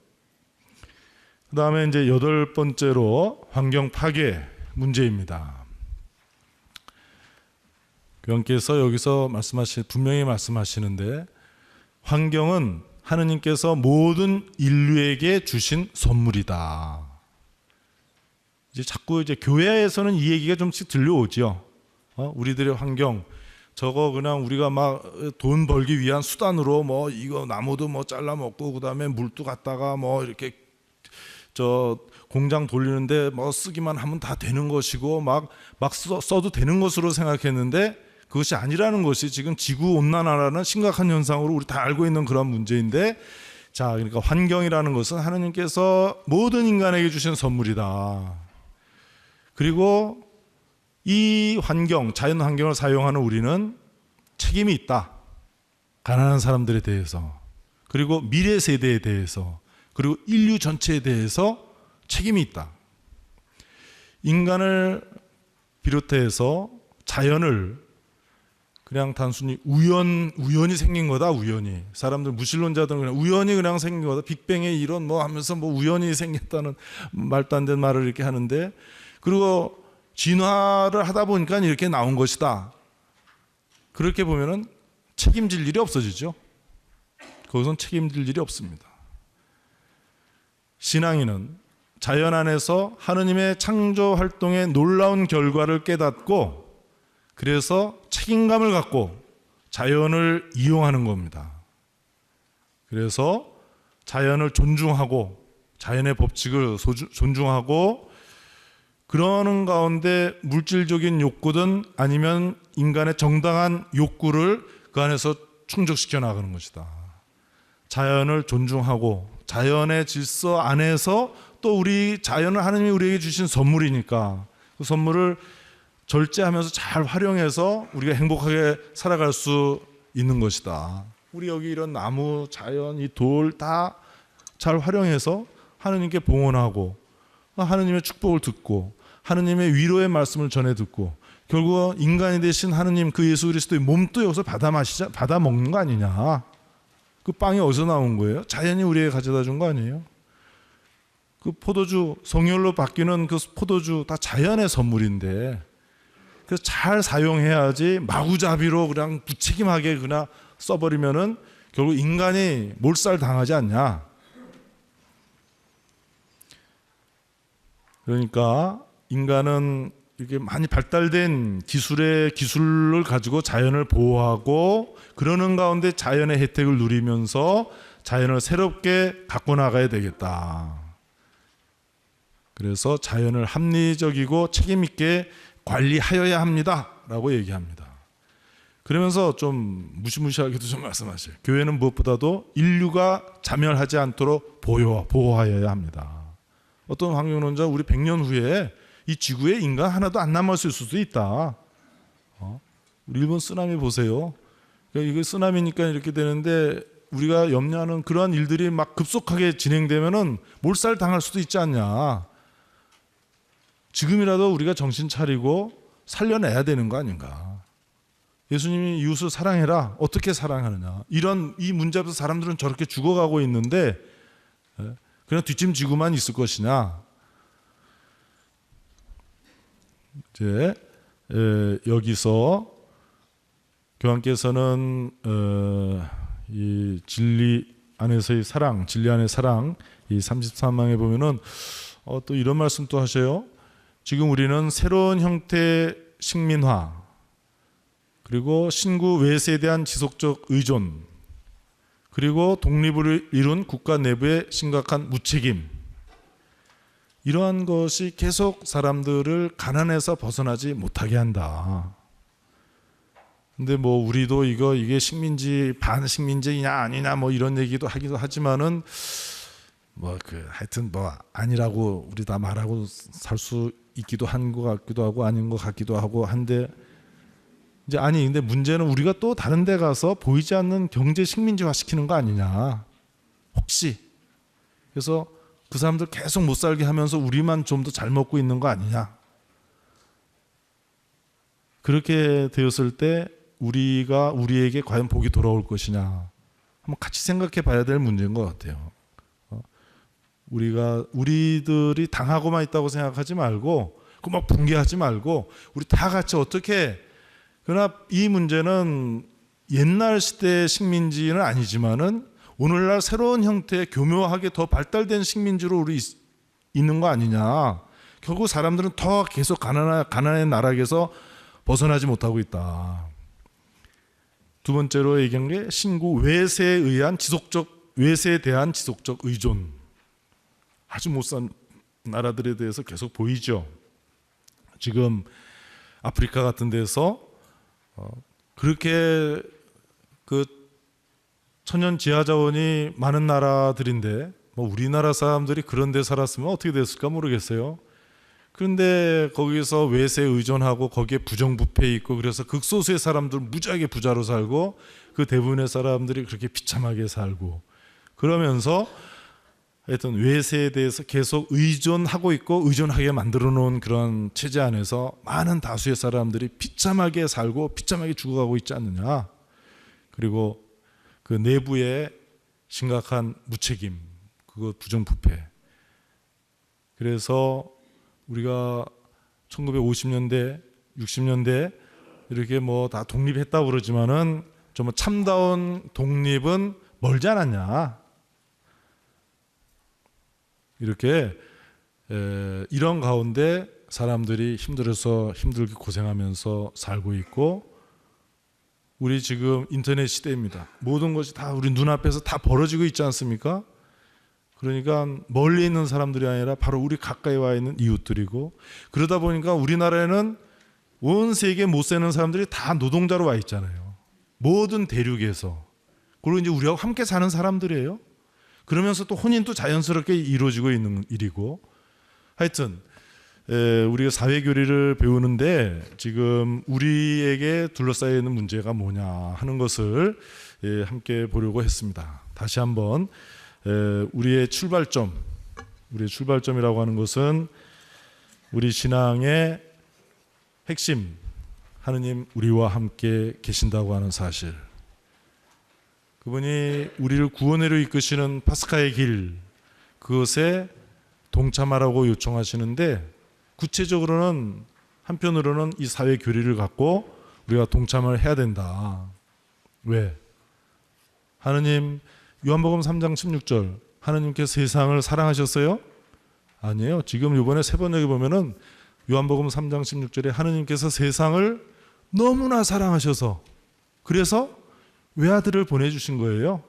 그다음에 이제 8번째로 환경 파괴 문제입니다. 교황께서 여기서 분명히 말씀하시는데 환경은 하느님께서 모든 인류에게 주신 선물이다. 이제 자꾸 이제 교회에서는 이 얘기가 좀씩 들려오죠. 우리들의 환경 저거 그냥 우리가 막 돈 벌기 위한 수단으로 뭐 이거 나무도 뭐 잘라 먹고 그다음에 물도 갖다가 뭐 이렇게 저 공장 돌리는데 뭐 쓰기만 하면 다 되는 것이고 막 써도 되는 것으로 생각했는데 그것이 아니라는 것이 지금 지구 온난화라는 심각한 현상으로 우리 다 알고 있는 그런 문제인데, 자, 그러니까 환경이라는 것은 하나님께서 모든 인간에게 주신 선물이다. 그리고 이 환경, 자연 환경을 사용하는 우리는 책임이 있다. 가난한 사람들에 대해서, 그리고 미래 세대에 대해서, 그리고 인류 전체에 대해서 책임이 있다. 인간을 비롯해서 자연을 그냥 단순히 우연히 생긴 거다. 우연히. 사람들 무신론자들은 그냥 우연히 그냥 생긴 거다. 빅뱅의 이론 뭐 하면서 뭐 우연히 생겼다는 말도 안 되는 말을 이렇게 하는데, 그리고 진화를 하다 보니까 이렇게 나온 것이다. 그렇게 보면은 책임질 일이 없어지죠. 거기선 책임질 일이 없습니다. 신앙인은 자연 안에서 하느님의 창조 활동의 놀라운 결과를 깨닫고 그래서 책임감을 갖고 자연을 이용하는 겁니다. 그래서 자연을 존중하고 자연의 법칙을 존중하고 그러는 가운데 물질적인 욕구든 아니면 인간의 정당한 욕구를 그 안에서 충족시켜 나가는 것이다. 자연을 존중하고 자연의 질서 안에서 또 우리 자연을 하나님이 우리에게 주신 선물이니까 그 선물을 절제하면서 잘 활용해서 우리가 행복하게 살아갈 수 있는 것이다. 우리 여기 이런 나무, 자연, 이 돌 다 잘 활용해서 하느님께 봉헌하고 하느님의 축복을 듣고 하느님의 위로의 말씀을 전해 듣고 결국 인간이 되신 하느님 그 예수 그리스도의 몸도 여기서 받아 먹는 거 아니냐. 그 빵이 어디서 나온 거예요? 자연이 우리에게 가져다 준 거 아니에요? 그 포도주, 성혈로 바뀌는 그 포도주 다 자연의 선물인데 그래서 잘 사용해야지 마구잡이로 그냥 무책임하게 그냥 써버리면은 결국 인간이 몰살 당하지 않냐. 그러니까 인간은 이렇게 많이 발달된 기술을 가지고 자연을 보호하고 그러는 가운데 자연의 혜택을 누리면서 자연을 새롭게 갖고 나가야 되겠다. 그래서 자연을 합리적이고 책임 있게 관리하여야 합니다 라고 얘기합니다. 그러면서 좀 무시무시하게도 좀 말씀하셔요. 교회는 무엇보다도 인류가 자멸하지 않도록 보호하여야 합니다. 어떤 환경론자 우리 100년 후에 이 지구에 인간 하나도 안 남았을 수도 있다. 우리 일본 쓰나미 보세요. 그러니까 이게 쓰나미니까 이렇게 되는데 우리가 염려하는 그러한 일들이 막 급속하게 진행되면은 몰살 당할 수도 있지 않냐. 지금이라도 우리가 정신 차리고 살려내야 되는 거 아닌가. 예수님이 이웃을 사랑해라. 어떻게 사랑하느냐. 이 문제 앞에서 사람들은 저렇게 죽어가고 있는데 그냥 뒷짐지고만 있을 것이냐. 이제 여기서 교황께서는 이 진리 안에서의 사랑, 진리 안의 사랑, 이 33항에 보면은 또 이런 말씀도 하셔요. 지금 우리는 새로운 형태의 식민화 그리고 신구 외세에 대한 지속적 의존, 그리고 독립을 이룬 국가 내부의 심각한 무책임, 이러한 것이 계속 사람들을 가난에서 벗어나지 못하게 한다. 근데 뭐 우리도 이게 식민지 반식민지냐 아니냐 뭐 이런 얘기도 하기도 하지만은 하여튼 아니라고 우리 다 말하고 살 수 있기도 한 것 같기도 하고 아닌 것 같기도 하고 한데, 이제 근데 문제는 우리가 또 다른 데 가서 보이지 않는 경제 식민지화 시키는 거 아니냐, 혹시. 그래서 그 사람들 계속 못 살게 하면서 우리만 좀 더 잘 먹고 있는 거 아니냐. 그렇게 되었을 때 우리에게 과연 복이 돌아올 것이냐, 한번 같이 생각해 봐야 될 문제인 것 같아요. 우리들이 당하고만 있다고 생각하지 말고, 막 붕괴하지 말고, 우리 다 같이 어떻게, 그러나 이 문제는 옛날 시대의 식민지는 아니지만은 오늘날 새로운 형태의 교묘하게 더 발달된 식민지로 우리 있는 거 아니냐. 결국 사람들은 더 계속 가난의 나락에서 벗어나지 못하고 있다. 두 번째로 얘기한 게 신구 외세에 대한 지속적 의존. 아주 못 산 나라들에 대해서 계속 보이죠. 지금 아프리카 같은 데서 그렇게 그 천연 지하 자원이 많은 나라들인데 우리나라 사람들이 그런 데 살았으면 어떻게 됐을까 모르겠어요. 그런데 거기서 외세에 의존하고 거기에 부정부패 있고, 그래서 극소수의 사람들 무지하게 부자로 살고 그 대부분의 사람들이 그렇게 비참하게 살고, 그러면서 하여튼 외세에 대해서 계속 의존하고 있고 의존하게 만들어 놓은 그런 체제 안에서 많은 다수의 사람들이 비참하게 살고 비참하게 죽어가고 있지 않느냐. 그리고 그 내부의 심각한 무책임, 그거 부정부패. 그래서 우리가 1950년대, 60년대 이렇게 다 독립했다고 그러지만은 좀 참다운 독립은 멀지 않았냐. 이렇게 이런 가운데 사람들이 힘들게 고생하면서 살고 있고, 우리 지금 인터넷 시대입니다. 모든 것이 다 우리 눈앞에서 다 벌어지고 있지 않습니까? 그러니까 멀리 있는 사람들이 아니라 바로 우리 가까이 와 있는 이웃들이고, 그러다 보니까 우리나라에는 온 세계 못 사는 사람들이 다 노동자로 와 있잖아요. 모든 대륙에서. 그리고 이제 우리하고 함께 사는 사람들이에요. 그러면서 또 혼인도 자연스럽게 이루어지고 있는 일이고, 하여튼 우리가 사회교리를 배우는데 지금 우리에게 둘러싸여 있는 문제가 뭐냐 하는 것을 함께 보려고 했습니다. 다시 한번 우리의 출발점이라고 하는 것은 우리 신앙의 핵심, 하느님 우리와 함께 계신다고 하는 사실, 그분이 우리를 구원으로 이끄시는 파스카의 길, 그것에 동참하라고 요청하시는데, 구체적으로는 한편으로는 이 사회 교리를 갖고 우리가 동참을 해야 된다. 왜? 하느님, 요한복음 3장 16절, 하느님께서 세상을 사랑하셨어요? 아니에요. 지금 이번에 세 번 여기 보면은 요한복음 3장 16절에 하느님께서 세상을 너무나 사랑하셔서, 그래서 외아들을 보내주신 거예요.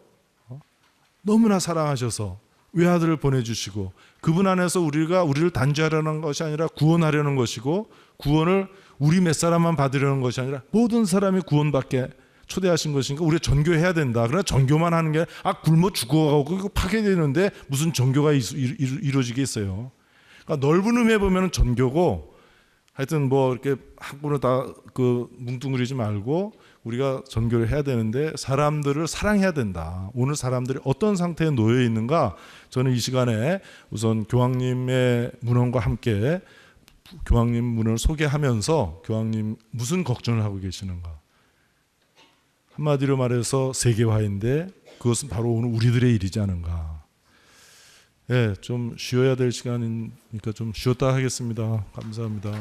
너무나 사랑하셔서 외아들을 보내주시고, 그분 안에서 우리를 단죄하려는 것이 아니라 구원하려는 것이고, 구원을 우리 몇 사람만 받으려는 것이 아니라 모든 사람이 구원받게 초대하신 것이니까 우리가 전교해야 된다. 그러나 전교만 하는 게 굶어 죽어가고 파괴되는데 무슨 전교가 이루어지겠어요. 그러니까 넓은 의미에 보면 전교고, 하여튼 이렇게 한꺼번에 다 뭉뚱그리지 말고 우리가 전교를 해야 되는데, 사람들을 사랑해야 된다. 오늘 사람들이 어떤 상태에 놓여 있는가, 저는 이 시간에 우선 교황님의 문헌과 함께 교황님 문헌을 소개하면서 교황님 무슨 걱정을 하고 계시는가, 한마디로 말해서 세계화인데 그것은 바로 오늘 우리들의 일이지 않은가. 좀 쉬어야 될 시간이니까 좀 쉬었다 하겠습니다. 감사합니다.